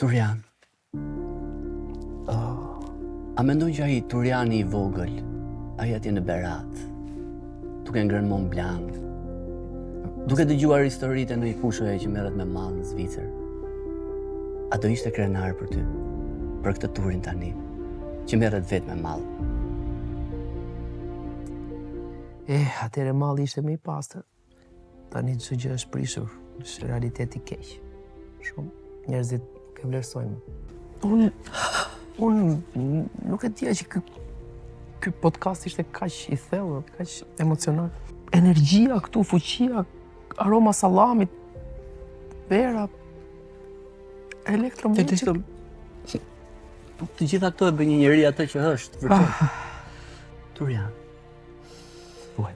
Turian. A mendon që ai Turiani I vogël, ai atje në Berat, duke ngrënë Mont Blanc, duke dëgjuar historitë në kushoja që merret me mall në Zvicër, a do ishte krenar për ty, për këtë turin tani, që merret vetë me mall? Atëre malli ishte më I pastër. Tani çdo gjë është prishur, është realitet I keq. Shumë njerëzit nuk e vlerësojnë. Unë nuk e dija që ky podcast ishte kaq I thellë, kaq emocional. Energjia këtu, fuqia, aroma sallamit, vera, elektromagnetik. Të gjitha këto e bën një njeri atë që është, vërtet. Turian. Thuaj.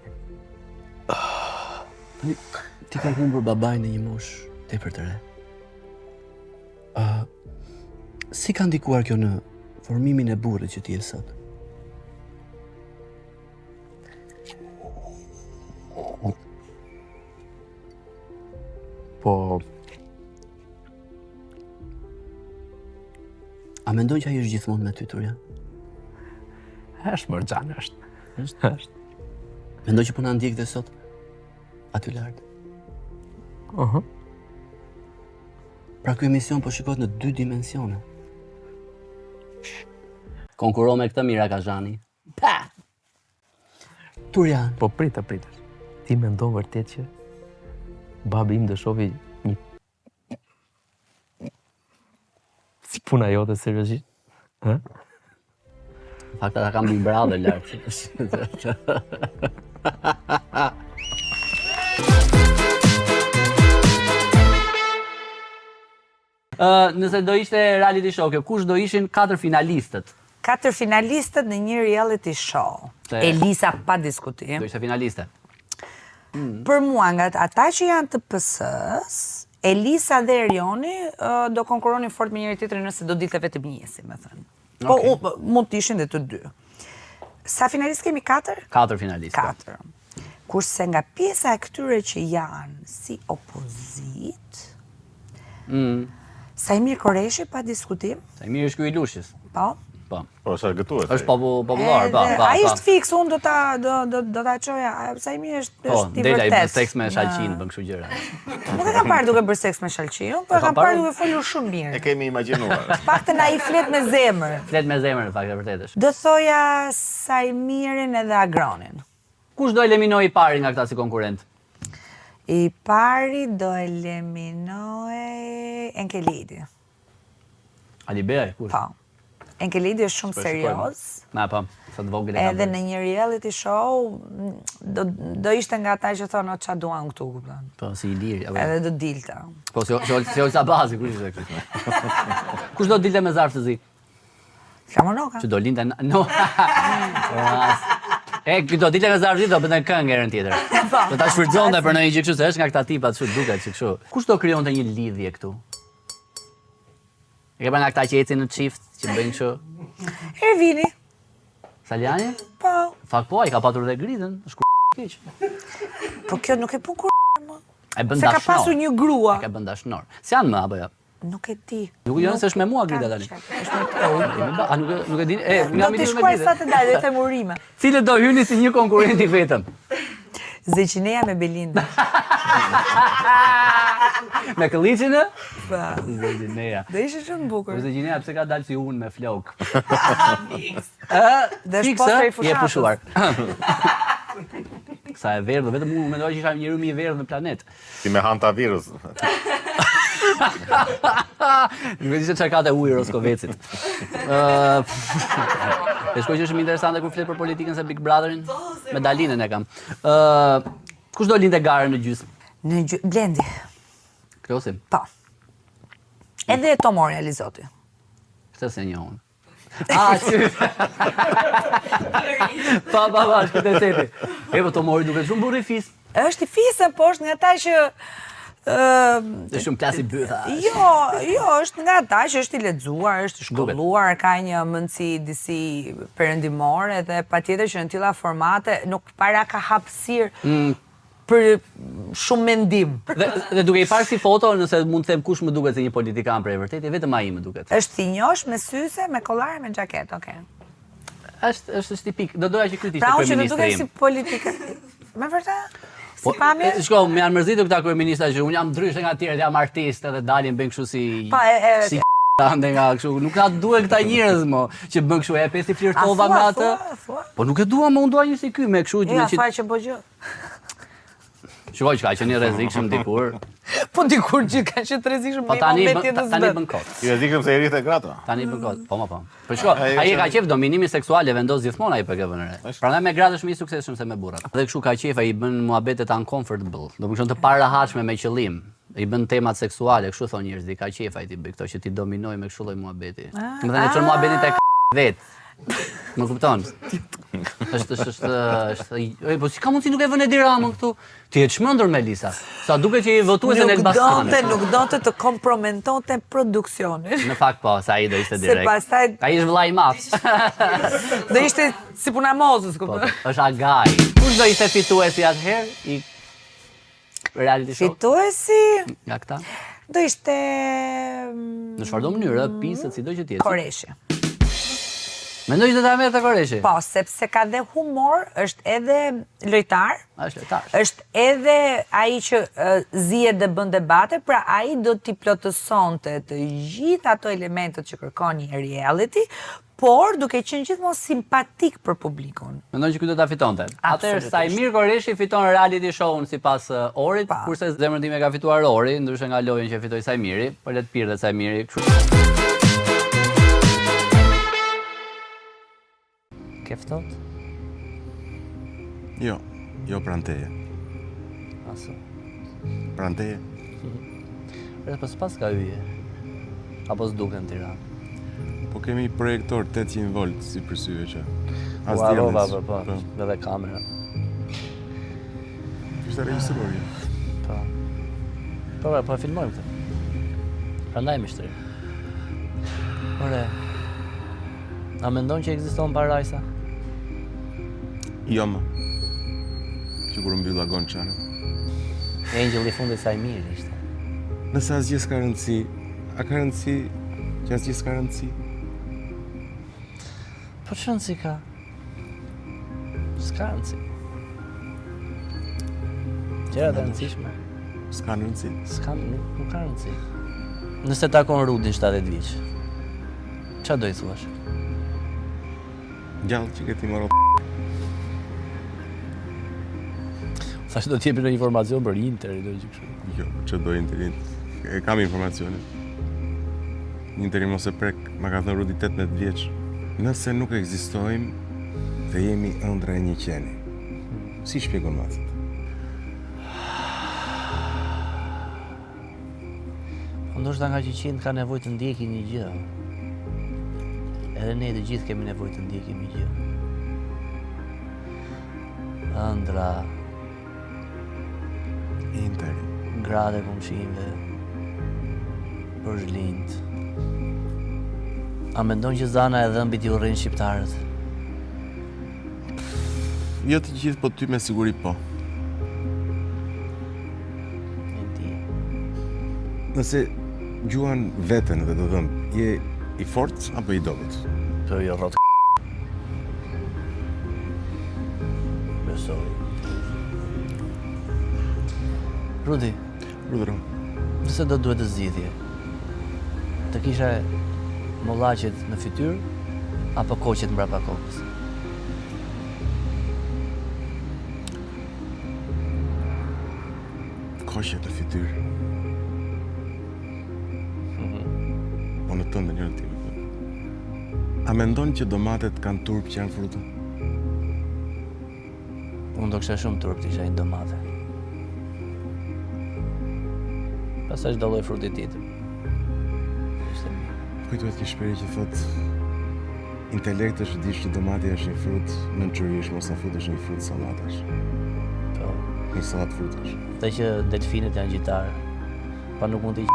Ti ka humbur babain në një moshë tepër të re. Si ka ndikuar kjo në formimin e burrit që ti je sot? Po, a mendon që ai është gjithmonë me ty, Turian? është Mërxhan, është. Mendon që po na ndjek dhe sot aty lart? Pra ky emision po shikohet në 2 dimensione. Konkuron me këtë Mira Kazhani. Pa! Turian. Po prit. Ti mendon vërtet që babi im dëshovi një si puna jote seriozisht? Ë? Në fakt ata kam Big Brother lart. Nëse do ishte reality show, kush do ishin 4 finalistët? 4 finalistët në një reality show. Elisa pa diskutim. Do ishte finaliste. Për mua nga ata që janë të PS-s, Elisa dhe Erioni do konkuronin fort me njëri tjetrin nëse do dilte vetëm një, si më thënë. Po mund të ishin dhe të dy. Sa finalistë kemi 4? 4 finalistë. 4. Kurse nga pjesa e këtyre që janë si opozit, Sajmir Koreshi pa diskutim. Sajmir është ky I Lushis. Po. Po. Po, është argëtuar. Është popullor, po. Ai është fiks, unë do ta çoja. Sajmir është I vërtet. Dela I bën seks me Shalqin, bën kështu gjëra. Nuk e kam parë duke bërë seks me Shalqin, po e kam parë duke folur shumë mirë. E kemi imagjinuar. Paktën ai flet me zemër. Flet me zemër, në fakt, e vërtetë është. Do thoja Sajmirin edhe Agronin. Kush do eliminoj I pari nga këta si konkurrent? I pari do eliminoj Enkelidi. Ali Beaj, kush? Po. Enkelidi është shumë serioz. Na po, sa të vogël e ka. Edhe në një reality show do ishte nga ata që thonë ç'a duan këtu, kupton. Po, si I liri. Edhe do dilte. Po, si Olsa Bazi, kush ishte kështu? Kush do dilte me zarf të zi? Flamonoka. Që do linte no. Ky do dilte me zarf të zi, do bënte këngë herën tjetër. Do ta shfrytëzonte për ndonjë gjë kështu, se është nga këta tipa kështu duket si kështu. Kush do krijonte një lidhje këtu? E ke nga këta që ecin në çift, që bëjnë kështu? Ervini. Saljani? Po. Fakt po, ai ka patur dhe gritën, është keq. Po kjo nuk e pun kur më. E bën Se dashnor. ka pasur një grua. E ka bën dashnor. Si janë më apo jo? Nuk e di. Nuk janë se është me mua grita tani. A nuk e dini? Do të shkuaj sa të dalë, dhe themurime. Cilët do hyni si një konkurrent I vetëm? Zeqineja me Belinda. Me Këlliçin? Po. Zeqineja. Do ishte shumë bukur. Zeqineja pse ka dalë si unë me flok? Dhe është posteri I Je fushatës. pushuar. Sa e verdhë, vetëm unë mendoj që isha njeriu më I verdhë në planet. Si me hantavirus. Nuk e di se çfarë ka te uji Roskovecit. E shkoj që është më interesante kur flet për politikën se Big Brotherin. Me Dalinën e kam. Kush do linte garën në gjysmë? Blendi. Krosi. Po. Edhe Tomori Alizoti. Këtë se një unë. Që... Pa, shkët e seti. Po Tomori duket shumë burri fis. Është I fisën, po është nga ta që... Është shumë klasi bytha. Jo, është nga ata që është I lexuar, është I shkolluar, ka një mendësi disi perëndimore dhe patjetër që në tilla formate nuk para ka hapësirë për shumë mendim. Dhe duke i parë si foto, nëse mund të them kush më duket si një politikan për e vërtetë, vetëm ai më duket. Është i njohsh me syse, me kollare, me xhaketë, okay. Është tipik. Do doja që ky të ishte Pra unë që do kryeministri duket im. si politikan. Me vërtet? Si Po, pamje? shko, më janë mërzitur këta kryeministra që unë jam ndryshe nga tjerët, jam artist edhe dalin bën kështu si Pa, si ande nga kështu. Nuk na duhen këta njerëz mo që bën kështu, e pesi flirtova me atë. Po nuk e dua, më unë dua një si ky me kështu Ja, me faj që po gjë. Shikoj që ka qenë i rrezikshëm dikur. Po dikur që ka qenë të rrezikshëm Po me tani momentin e tani zbet. bën kot. I rrezikshëm se i rrite grata. Tani bën kot. Po. Po shko, ai e ka qef dominimi seksual e vendos gjithmonë ai për ke vënë re. Prandaj me gratë është më i suksesshëm se me burrat. Dhe kështu ka qef, ai bën muhabetet uncomfortable. Do të thonë të parahatshme me qëllim. I bën temat seksuale, kështu thon njerëzit, ka qef ai ti bëj këto që ti dominoj me kështu lloj muhabeti. Do të thënë çon muhabetin tek vet. Më kupton? Është po si ka mundsi nuk e vënë Diramën këtu? Ti je çmendur Melisa. Sa duket që i votuese në Elbasan. Nuk donte të kompromentonte produksionin. Në fakt po, sa ai do ishte direkt. pastaj- Ai është vëllai i madh. Do ishte si puna mozës, Po, kupton? është agaj. Kush do ishte fituesi atëherë i reality show? Fituesi Nga këta? do ishte Në çfarëdo mënyrë, pisët, sido që tjetë. Koreshi. Mendoj që do ta merr te Koreshi? Po, sepse ka dhe humor, është edhe lojtar, A është lojtar. është edhe ai që zihet dhe bën debate, pra ai do t'i plotësonte të gjithë ato elementet që kërkon një reality, por duke qenë gjithmonë simpatik për publikun. Mendoj që ky do ta fitonte. Atëherë Absolutisht. Sajmir Koreshi fiton reality show-un sipas orit, Pa. kurse zemrën time ka fituar Ori, ndryshe nga lojën që fitoi Sajmiri, por le të pirret Sajmiri kështu. Ke ftohtë? Jo pranteje. Aso. Pranteje. Po s'pas ka hyje. Apo s'duken në Tiranë. Po kemi projektor 800 volt si përsye që. As Po, diellis. po, edhe kamera. Ishte regjistrori. Po e filmojmë këtë. Prandaj mishtri. Ore, a mendon që ekziston parajsa? Jo më. Që kur mbylla Gonçana. Angel i fundit Sajmiri ishte. Nëse asgjë s'ka rëndësi, a ka rëndësi që asgjë s'ka rëndësi? Po që rëndësi ka? S'ka rëndësi. Gjërat e rëndësishme. S'ka rëndësi. Nuk ka rëndësi. Nëse takon Rudin 70 vjeç, ç'a do i thuash? Gjallë që këti marrë. Thash do t'jepi në informacion për Inter, do që kështu. Jo, që do Interin. E kam informacione. Interi mos e prek, ma ka thënë Rudi 18 vjeç. Nëse nuk ekzistojmë dhe jemi ëndra e një qeni. Si shpjegon Macet? Po ndoshta nga që qind ka nevojë të ndjekin një gjë. Edhe ne të gjithë kemi nevojë të ndjekim një gjë. Ëndra, Interi. grade komshinve, përzhlind. A mendon që zana e dhëmbit i urrin shqiptarët? Jo të gjithë, po ty me siguri po. E di. Nëse gjuan veten dhe të dhëmë, je i fortë apo i dobët? Po jo rrot. Besoj. Rudi, Rudëro, nëse do duhet të zgjidhje, të kisha mollaqet në fytyrë apo koqet mbrapa kokës? koqe të fytyrë. Po në tënde njërën time. A mendon që domatet kanë turp që janë fruta? Unë do kisha shumë turp të isha një domate. Pastaj çdo lloj fruti tjetër. Ishte mirë. Kujtohet ki shperi që thot intelekt është dish që domati është një frut mençurish, mos a futesh një frut sallatash. Po. Një sallat frutash. Dhe që delfinët janë gjitarë, pa nuk mund t'i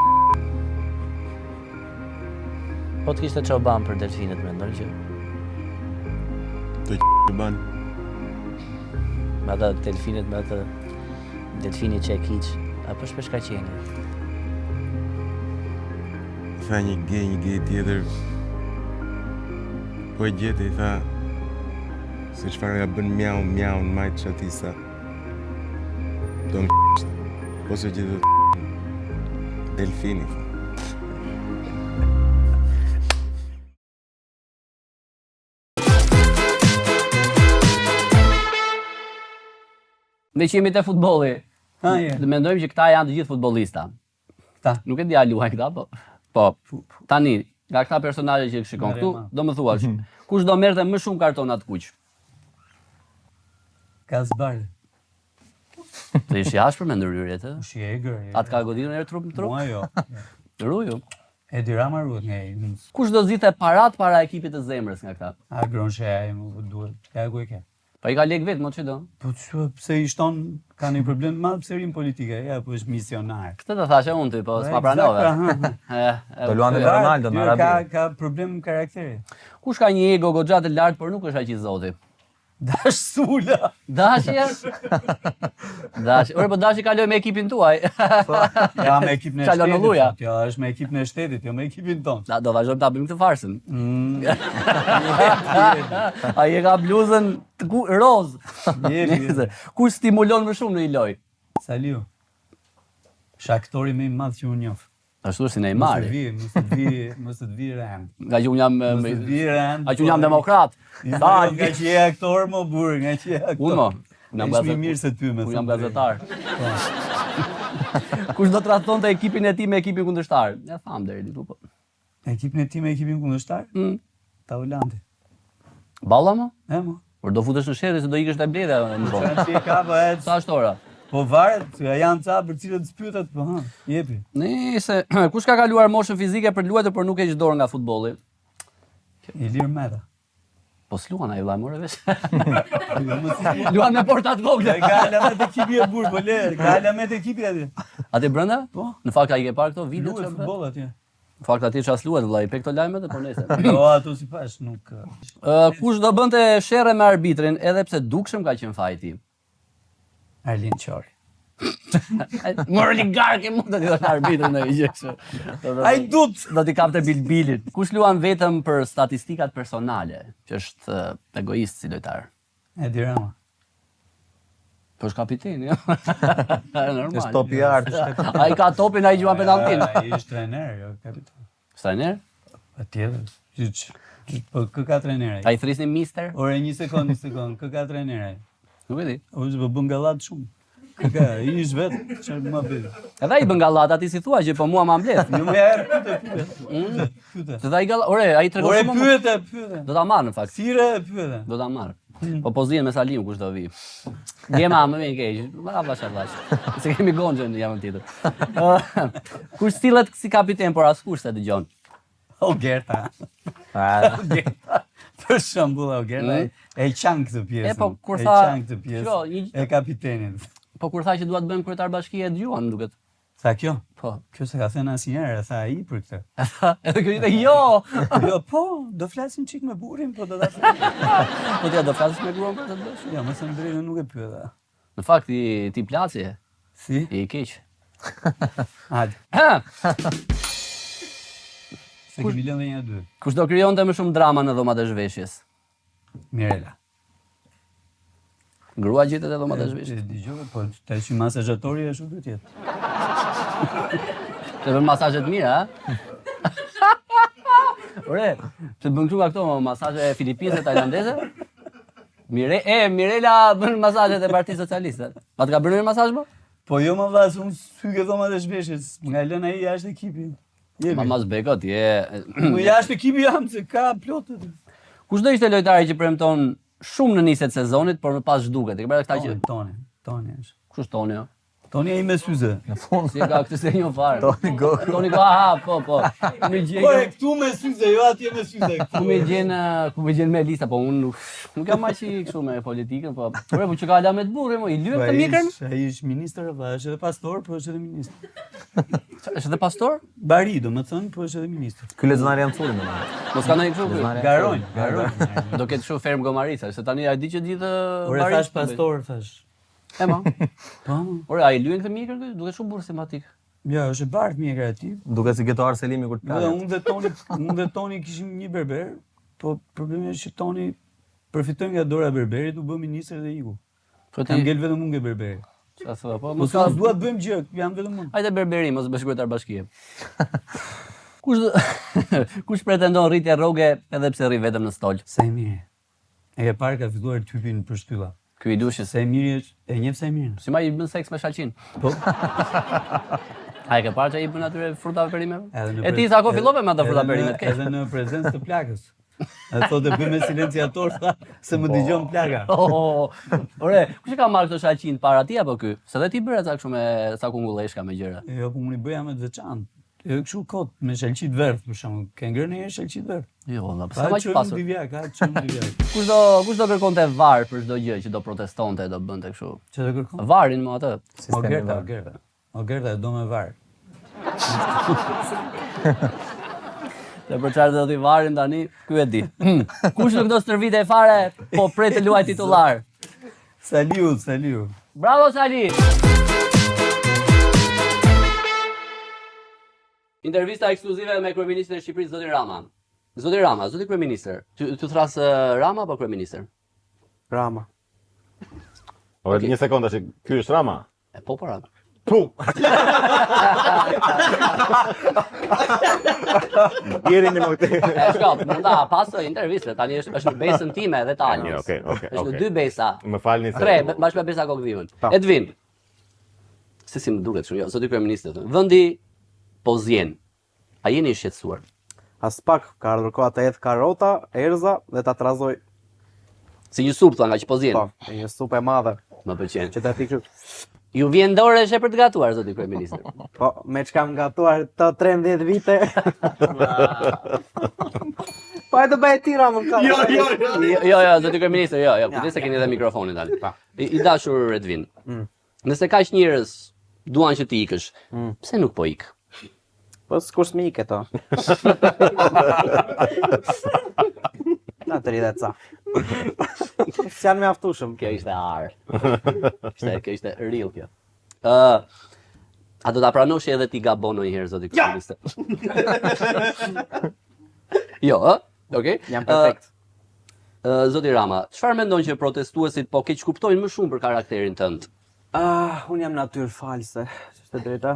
Po të kishte çoban për delfinët, mendon që Të ban. me ata delfinët me atë Delfini Çekiç apo shpeshkaqeni? Tha një gej tjetër, po e gjete, i tha, se çfarë ja bën mjau në majtë që ati sa, do më po se gjete delfini, tha. Ne që jemi te futbolli. Dhe mendojmë që këta janë të gjithë futbollista. Këta? Nuk e di a luajnë këta, po tani, nga këta personazhe që shikon këtu, do më thuash, kush do merrte më shumë kartona të kuq? Kazbari. Të ishi ashpër me ndërhyrjet, ë? Shi egër. Atë ka goditën e trup në trup? Mua jo. Ruju. Edi Rama ruhet nga i. Kush do zite parat para ekipit të Zemrës nga këta? A Gronsheja i më duhet. Ja ku e ke. Pa i ka lek vetë, mo që do? Po pse i shton ka një problem të madh pse rin politike, ja po është misionar. Këtë të thashe unë ty, po s'ma pranove. Do luante me Ronaldo në Arabi. Ka problem karakteri. Kush ka një ego goxha të lartë, por nuk është aq i zoti? Dash Sula. Dashi? Dashi. Ore, po Dashi kaloi me ekipin tuaj. Ja, me ekipin e Qalon shtetit. Ulluja. Jo, është me ekipin e shtetit, jo me ekipin ton. Do vazhdojmë ta bëjmë këtë farsën. Ai e ka bluzën roz. Jepi. Kush stimulon më shumë në një lojë? Saliu. Shaktori më i madh që unë njoh. Ashtu si Neymari. Mos të vi rend. Nga që unë jam A që unë jam demokrat. Nga që je aktor më burr, nga që je aktor. Unë mo. Ishmi mirë se ty me Unë jam gazetar. Kush do të trajtonte ekipin e tij me ekipin kundërshtar? Ja tham deri diku po. Ekipin e tij me ekipin kundërshtar? Taulandi. Balla mo? Mo. Por do futesh në sherrë se do ikësh te bleda në botë. Çan ti ka po et. Sa është ora? Po varet, janë ca për cilët spytet, po ha, jepi. Nice. Kush ka kaluar moshën fizike për luajtur por nuk e dorë nga futbolli? Ilir Meta. Po s'luan ai vllai more vesh. Luan me portat vogla. Ka alamet ekipi e burr, po le, ka alamet ekipi aty. Aty brenda? Po. Në fakt ai ke parë këto video Luhet futboll atje. Në fakt aty ças luhet vllai, pe këto lajmet e po nëse. Jo, ato si pash nuk. Kush do bënte sherrë me arbitrin edhe pse dukshëm ka qenë fajti? Arlin Qori. Më oligark e mund të thonë arbitrin në gjë kështu. Ai dut. Do t'i kapte bilbilin. Kush luan vetëm për statistikat personale, që është egoist si lojtar? Edi Rama. Po është kapiteni, jo? Normal. Është topi i artë. Ai ka topin, ai gjuan penaltin. Ai është trajner, jo kapitan. Trajner? Patjetër. Po kë ka trajner ai? Ai thrisni mister? Ore një sekond, kë ka trajner ai? Nuk e di. O është bën gallat shumë. Ka, i është vetë, çfarë më bëj? Edhe ai bën gallat, ti si thua që po mua ma mbledh. Jo më herë pyete. Se ai gallat, ore, ai tregon Ore shumë. pyete. Do ta marr në fakt. Sire pyete. Do ta marr. Po zihen me Salim kush do vi. Gjema më vjen keq. Ma vash. Se kemi gonxhën jam tjetër. Kush stillet si kapiten por askush se dëgjon. Ogerta. Për shembull, Ogerta e qan këtë pjesën. Po kur e tha qan këtë pjesë e kapitenit. Po kur tha që dua të bëjmë kryetar bashkie e dëgjuan duket. Tha kjo? Po. Kjo se ka thënë asnjëherë, tha ai për këtë. Edhe kjo ishte jo. Jo, po, do flasim çik me burrin, po do ta flasim. Po ti do flasësh me gruan për të bësh? Jo, më thënë drejtën nuk e pyeta. Në fakt ti placi. Si? I keq. Hajde. Se kemi lënë një dy. Kush do krijonte më shumë drama në dhomat e zhveshjes? Mirela. Grua gjetet e dhomat e zhveshjes. Dëgjoj, po tash masazhatori ashtu duhet jetë. Të bën masazhe të mira, ha? Ore, të bën këtu nga këto masazhe filipineze, tajlandeze? Mirela bën masazhet e Partisë Socialiste. Pa të ka bërë një masazh më? Po jo më vlas, unë hyke dhomat e zhveshjes, nga lënë ai jashtë ekipit. Mamas Bekot, je... Më jashtë ekipi jam, se ka plotët. Kush do ishte lojtari që premton shumë në niset sezonit, por më pas zhduket? E ke bërë këta që... Toni është. Kush është Toni, jo? Toni ai me syze. Në fund. Si e ka këtë se një farë. Toni Gok. Toni Gok, aha, po. Po e këtu me syze, jo atje me syze. Ku me gjen me lista, po unë nuk jam aq i kështu me politikën, po. Ore, po që ka ala me të burrë, mo, i lyep të mikrën? Ai është ministër, është edhe pastor, po është edhe ministër. Është edhe pastor? Bari, domethënë, po është edhe ministër. Ky lexonari jam thulli më. Mos ka ndonjë kështu. Garojnë. Do ketë kështu ferm gomarica, se tani ai di që gjithë Ore thash pastor, thash. E ma. Ore, a i lyen këtë mjekër këtë? Duke shumë burë simpatik. Ja, është e bardh mjekra e tij. Duke si Geto Arselimi kur të plagat. Unë dhe Toni kishim një berber, po problemi është që Toni përfitoi nga dora e berberit, u bë ministër dhe iku. Kam ngel vetëm unë nga berberi. Qa thua, po, Po s'ka dua të bëjmë gjë, jam vetëm unë. Hajde berberi, mos bësh kryetar bashkie. Kush pretendon rritje rroge edhe pse rri vetëm në stol? Sajmiri. E parë ka filluar të hypin për shtylla. Ky i dushës. Sajmiri është, e njeh Sajmirin. Si ma i bën seks me shalqin. Po. A e ke parë që i bën atyre frutave perimeve? Edhe në E ti sa ko fillove me ato fruta perimet keq. Edhe në prezencë të plagës. E thotë bëjmë silenciator, tha, se më dëgjon plaga. Ore, kush e ka marrë këto shalqin para ti apo ky? Se dhe ti bëre ca kështu me ca kungulleshka me gjëra. Jo, po unë i bëja me të veçantë. Jo kështu kot me shalqit verdh për shembull. Ke ngrënë një herë shalqit verdh? Jo, valla, pse ma që pasur. Ka çmë divjak. Kush do kërkonte var për çdo gjë që do protestonte, do bënte kështu. Çfarë do kërkon? Varin më atë. Ogerta do me var. Dhe për çfarë do t'i varin tani, ky e di. Kush në këto stërvite e fare, po pret të luaj titullar. Saliu. Bravo Sali! Intervista ekskluzive me kryeministrin e Shqipërisë Zoti Rama. Zoti kryeministër, ty thras Rama apo kryeministër? Rama. O, një sekondë që ky është Rama. E po para. Pu! Jeri në mëkte. E shkop, munda pas interviste, tani është në besën time dhe Tanjës. Okej. Është në 2 besa. Më falni se... 3, bashkë me besa Kokdhiun. Edvin. Si më duket shumë, jo, zoti kryeministër. Vendi po zjen. A jeni i shqetësuar? As pak, ka ardhur koha të hedh karrota, erza dhe ta trazoj. Si një supë nga që po zjen. Po, një supë e madhe. Më pëlqen. Që ta fikë. Ju vjen dorë e për të gatuar, zoti kryeministër. Po, me që kam gatuar të 13 vite. Po e të bëjë tira më ka. Jo, zoti kryeministër, jo, po se keni edhe mikrofonin tani. I dashur Edvin. Nëse kaq njerëz duan që ti ikësh, pse nuk po ik? Po s'kush më ikë to. Na të rridhe ca. S'janë me aftushëm. Kjo ishte ar. Kjo ishte real kjo. A do ta pranosh edhe ti gabon ndonjëherë zoti kryeministër? Jo, okay. Jam perfekt. Zoti Rama, çfarë mendon që protestuesit po keq kuptojnë më shumë për karakterin tënd? Unë jam natyrë false, është e drejta.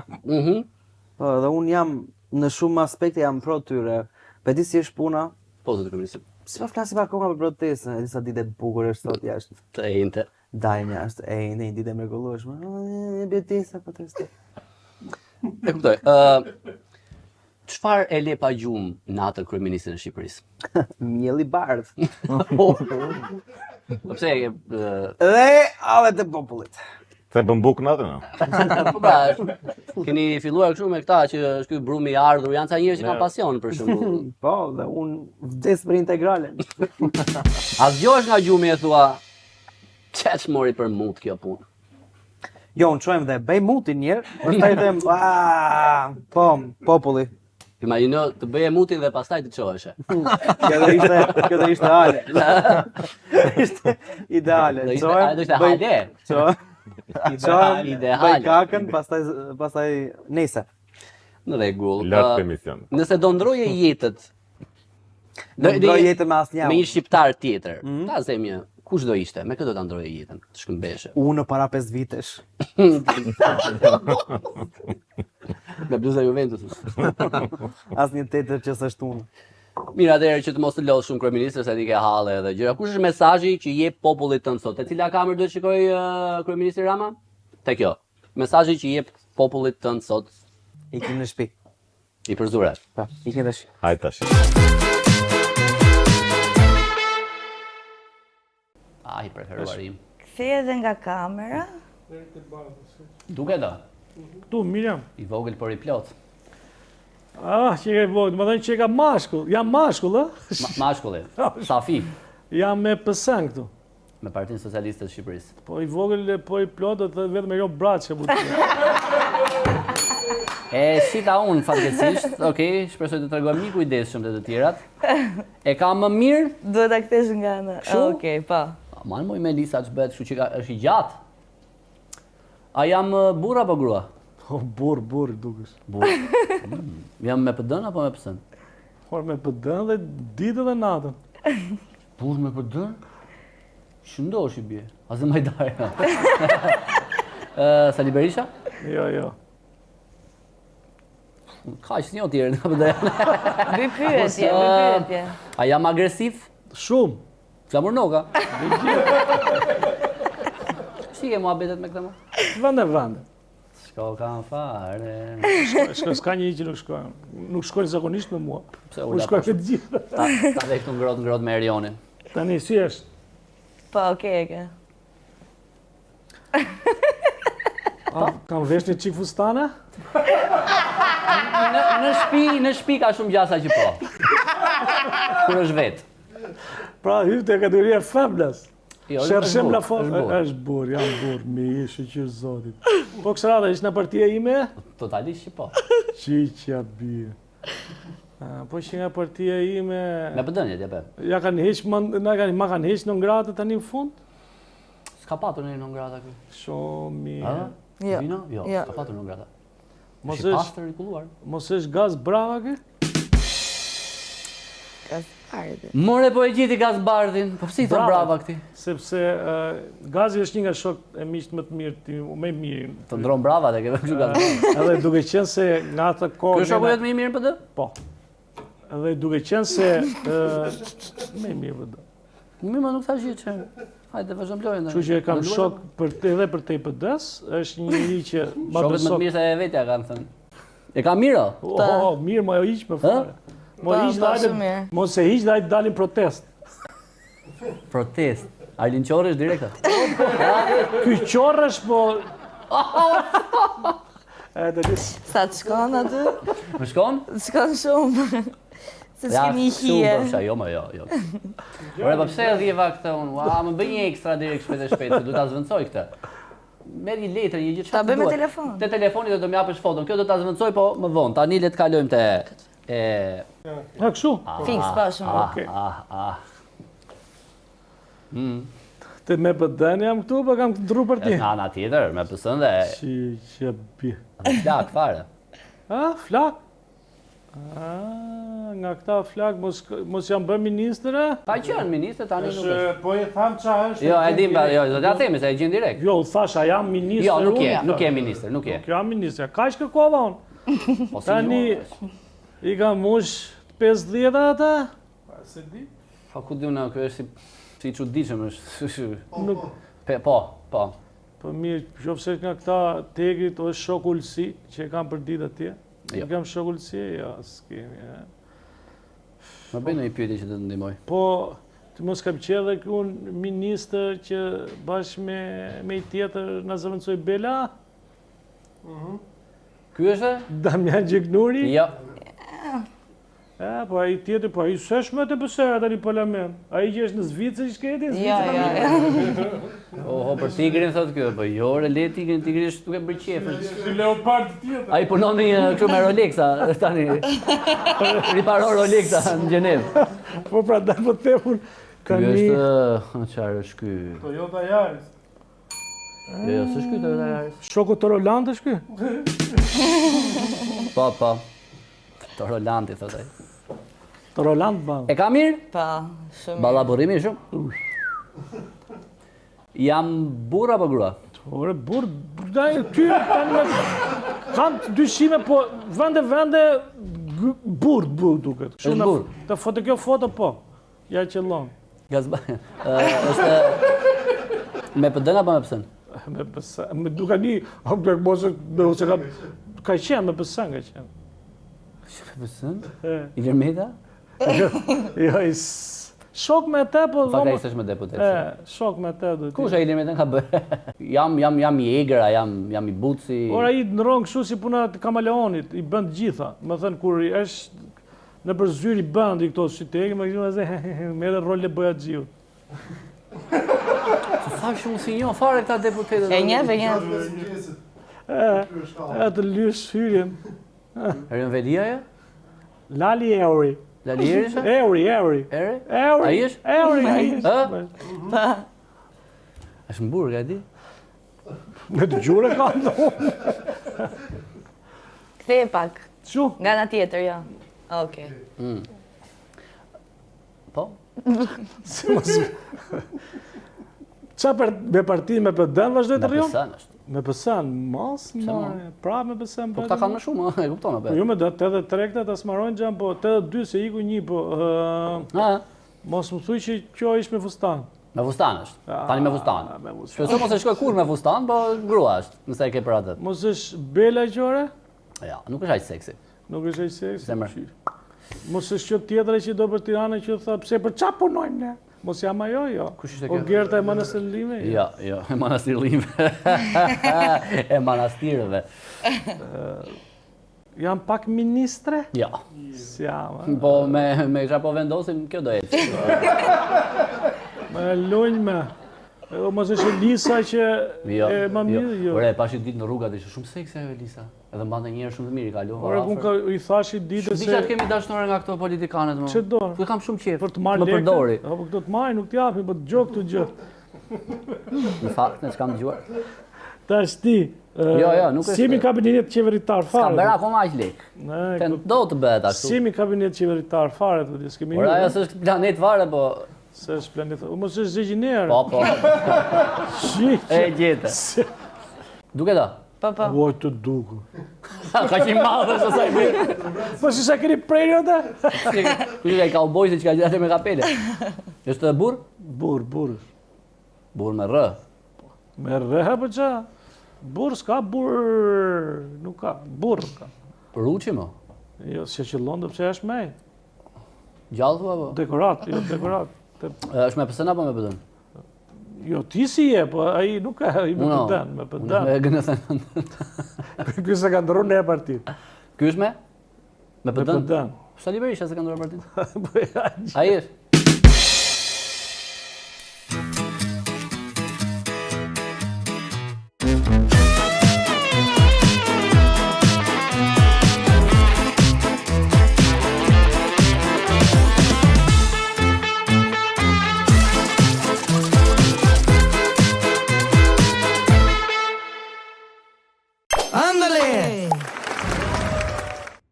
Po, dhe unë jam në shumë aspekte jam pro tyre. Po di si është puna? Po zoti kryeministër. S'po flasim akoma për protestën, disa ditë të bukura është sot jashtë. Të ejnëte. Dajnë jashtë, një ditë e mrekullueshme. Betesa protestën. E kuptoj. Çfarë e le pa gjumë natën kryeministrin e Shqipërisë? Mielli bardh. Po pse Dhe hallet e popullit. Se bën buk natën, no? Po pra, keni filluar kështu me këta që është ky brumi i ardhur, janë ca njerëz që kanë pasion për shembull. Po, dhe unë vdes për integralen. A zgjohesh nga gjumi e thua, çeç mori për mut kjo punë. Jo, unë çojmë dhe bëj mutin njerë, pastaj them, po, populli. Imagjino të bëje mutin dhe pastaj të çoheshe. Kjo do ishte hale. Ishte ideale. Do ishte hale. Çojmë, bëj kakën, pastaj nese. Në rregull. Lart emision. Nëse do ndroje jetët. Do ndroj jetën me asnjë. Me një shqiptar tjetër. Ta themi, kush do ishte? Me kë do ta ndroje jetën? Të shkëmbeshe. Unë para 5 vitesh. Me bluza Juventus. Asnjë tjetër që s'është unë. Mirë, atëherë që të mos të lodh shumë kryeministër se ti ke halle edhe gjëra. Kush është mesazhi që jep popullit tënd sot? Te cila kamerë duhet shikoj kryeministri Rama? Te kjo. Mesazhi që jep popullit tënd sot. Ikim në shtëpi. I përzure. Po, ikim tash. Hajde tash. Ai preferuarim. Kthej edhe nga kamera. Duke do. Tu, Miriam. I vogël por i plot. Që e vogël, më thënë që e ka mashkull. Jam mashkull, Mashkulli. Safi. Jam me PS-n këtu. Me Partinë Socialiste të Shqipërisë. Po i vogël, po i plot, dhe vetëm me jo braçe butë. Si ta unë fatkeqësisht, okay, shpresoj të tregoj më kujdesshëm te të tjerat. E ka më mirë? Duhet ta kthesh nga ana. Okej, po. Man moj Melisa ç'bëhet, kështu që është i gjatë. A jam burr apo grua? O, burr, dukesh. Burr. Jam me PD-n apo me PS-n? Por me PD-n dhe ditën dhe natën. Burr me PD-n? Shëndosh i bje. Azë Majdarja. Sali Berisha? Jo. Ka që një tjerë në PD-n. Bëj pyetje. A jam agresiv? Shumë. Flamurnoka? Si ke muhabetet me këtë më? Vende. Shko kam fare. S'ka një që nuk shkojnë. Nuk shkojnë zakonisht me mua. Pse Unë shkojnë këtë gjithë. Ta dhe këtu ngrot me Erionin. Tani, si është? Po, okay. Kam vesh një qik fustana? Në shtëpi ka shumë gjasa që po. Kur është vetë. Pra, hypë të kategoria femnas. Shërshëm la foto. Është burr, jam burr, me ishë që zotit. Po kësërata, ishë në partia ime? Totalisht që po. Qiqja bie. Po që nga partia ime... Me PD-n jetë, jepe. Ja kanë heq, ma kanë heq në ngratë tani në fund? S'ka patur në ngrata këtu. Shumë mirë. Vino? Jo, s'ka patur në ngrata. Mos Shi pastër i kulluar. Mos është gaz brava kë? More po e gjiti Gazbardhin, po pse i thon brava këti? Sepse gazi është një nga shokët e miqt më të mirë, më i mirë. Të ndron brava dhe keve kështu Gazbardhin. Edhe duke qenë se nga atë kohë... Kjo shoku jetë më i mirë për të? Po. Edhe duke qenë se... më i mirë për të. Mirë, ma nuk thash që... Hajde, vazhdojmë lojën. Kështu që kam shok edhe për te PD-s, është një një që... Shokët më të mirë se e vetja kanë thënë. E ka mirë? Mirë, ma jo iq për fare. Mos e hiq dhe hajtë dalin protest. Protest? Arlin Qorrësh direkta? Ky Qorrësh, po... Sa të shkon aty? Më shkon? Shkon shumë. Se s'kemi hije. Jo, Ore, po pse e dhjeva këtë unë? Më bëj një ekstra direkt shpejt, se du ta zvendësoj këtë. Merr një letër, një gjë çfarë. Ta bëj me telefon. Te telefoni do të më japësh foton. Kjo do ta zvendësoj, po më vonë. Tani le të kalojmë te kështu? Fiks, pa shumë. Te me PD-n jam këtu, po kam ndru për ti. Në ana tjetër, me PS-n dhe... Që bie. Flak, fare. Flak? Nga këta flak, mos jam bë ministre? Ka qenë ministre, tani nuk është. Po e tham qa është? Jo, e dim, do t'ja themi, se e gjenë direkt. Jo, u thash, a jam ministre? Jo, nuk je ministre, nuk je. Nuk jam ministre, ka që kërkova unë? Tani, i ka mush 50 ata? Se di? Pa ku di unë, kjo është si i çuditshëm është. Po. Po mirë, qofse nga këta tegrit o është shok ullësi, që e kam për ditë atje. Nuk jam shok ullësi, ja, s'kemi. Më bëj në i pyetje që të të ndihmoj. Po, të mos kam qenë dhe unë ministër që bashkë me i tjetër në zëvëndsoj Bela? Ky është? Damian Gjeknuri? Jo. Po a i tjetër, po a i s'është më të pësera të një parlament. A i që është në Zvicër i shketi? Ja. Oho, për tigrin thot kjo, po jo, le tigrin është duke bërë qefën. Si leopard tjetër. A i punon një kështu me Rolexa, tani, riparon Rolexa në Gjenevë. Po pra da po tepur. Ky është, qarë është ky? Toyota Yaris. Jo, s'është ky Toyota Yaris. Shoku të Roland është ky? Po. Të Rolandi, thot ai. Të Roland ballë. E ka mirë? Pa, shumë. Balla burrimi shumë. Jam burr apo grua? Ore, burr, ty tani kam dyshime, po vende burr duket. Është burr. Të foto kjo foto, po. Ja qellon. Gazba. Është me PD-n apo me PS-n? Me PS-n. Me duka një, ka qenë me PS-n, ka qenë. Me PS-n? Ilir Meta? Jo, shok me te, po... Faka ishte me deputet. Shok me te. Kush e Ilir Meta ka bërë? Jam i egra, jam i buci... Ora, i në rongë kështu si puna të kamaleonit, i bënd gjitha. Më thënë, kur është në përzyr i bënd i këto sytegi, më këtë dhe me edhe rol e bëja gjiu. Të thash shumë si njo, fare këta deputetet. E një. E të lysh hyrjen. Erion Vedia, ja? Lali Euri. Lali Eri ishe? Euri. Eri? A i është? Euri. është në burg, e di? Me të gjure ka ndonë. Ktheje pak. Që? Nga ana tjetër, jo. Okej. Po? Qa me partinë me PD-n vazhdoj të Me rjon? PSN është. Me PSN, mos, marë, pra me PSN. Po këta kanë më shumë, e kupton apo? Po ju me 83 këta ta smarojnë gjam, po 82 se iku një, po... Mos më thuj që kjo ish me fustan. Me fustan është, tani me fustan. Me fustan. Shpeso mos e shkoj kur me fustan, po grua është, nëse e ke për atët. Mos është bela gjore? Ja, nuk është aq seksi. Nuk është aq seksi? Zemër. Mos është që tjetëre që do për Tiranën që tha, pse për qa punojmë ne? Mos jam ajo, jo. Kush ishte O kjo? Gerta e Manastirlime? Jo, e Manastirlime. E Manastirëve. Jam pak ministre? Jo. S'jam. Po me qa po vendosim, kjo do ecë. Me lunj me. Mos është Elisa që e më mirë, jo. Ore, pashi ditë në rrugat, ishte shumë seksi ajo Elisa. Edhe mbante njerë shumë të mirë, i kalova. Ore, kun i thash i ditë se... Dishat kemi dashnore nga këto politikanet, më. Që do? Ku kam shumë qef. Për të marrë lekë? Më përdori. Po këto të marrë, nuk t'japi, po të gjok të gjë. Në fakt, ne s'kam dëgjuar. Tash ti, Jo, nuk është... si jemi kabinet qeveritar fare. S'kam bërë akoma aq lek. Do të bëhet ashtu. Si jemi kabinet qeveritar fare, të s'kemi Ora, ajo s'është planet fare, po... Se është planet... Mos është zëgjiner. Po. E gjete. Duke da? Po. Oj, të duku. Ka që i madhe është asaj mirë. Po si sa keni prejnë ota? Kështë ka i kaubojse që ka gjithate me kapele. Është burë? Burë. Burë me rë. Me rë, po qa? Burë s'ka, burë... Nuk ka, burë ka. Ruqi më? Jo, si që Londë pëse është me. Gjallë thua po? Dekorat, jo, dekorat. është me pësën apo me pëdën? Jo, ti si je, po aji nuk ka, aji me pëdën, me pëdën. Me gënëthën. Ky se ka ndërru në e partit. Ky është me? Me pëdën? Me pëdën. Sali Berisha se ka ndërru partit? Aji është?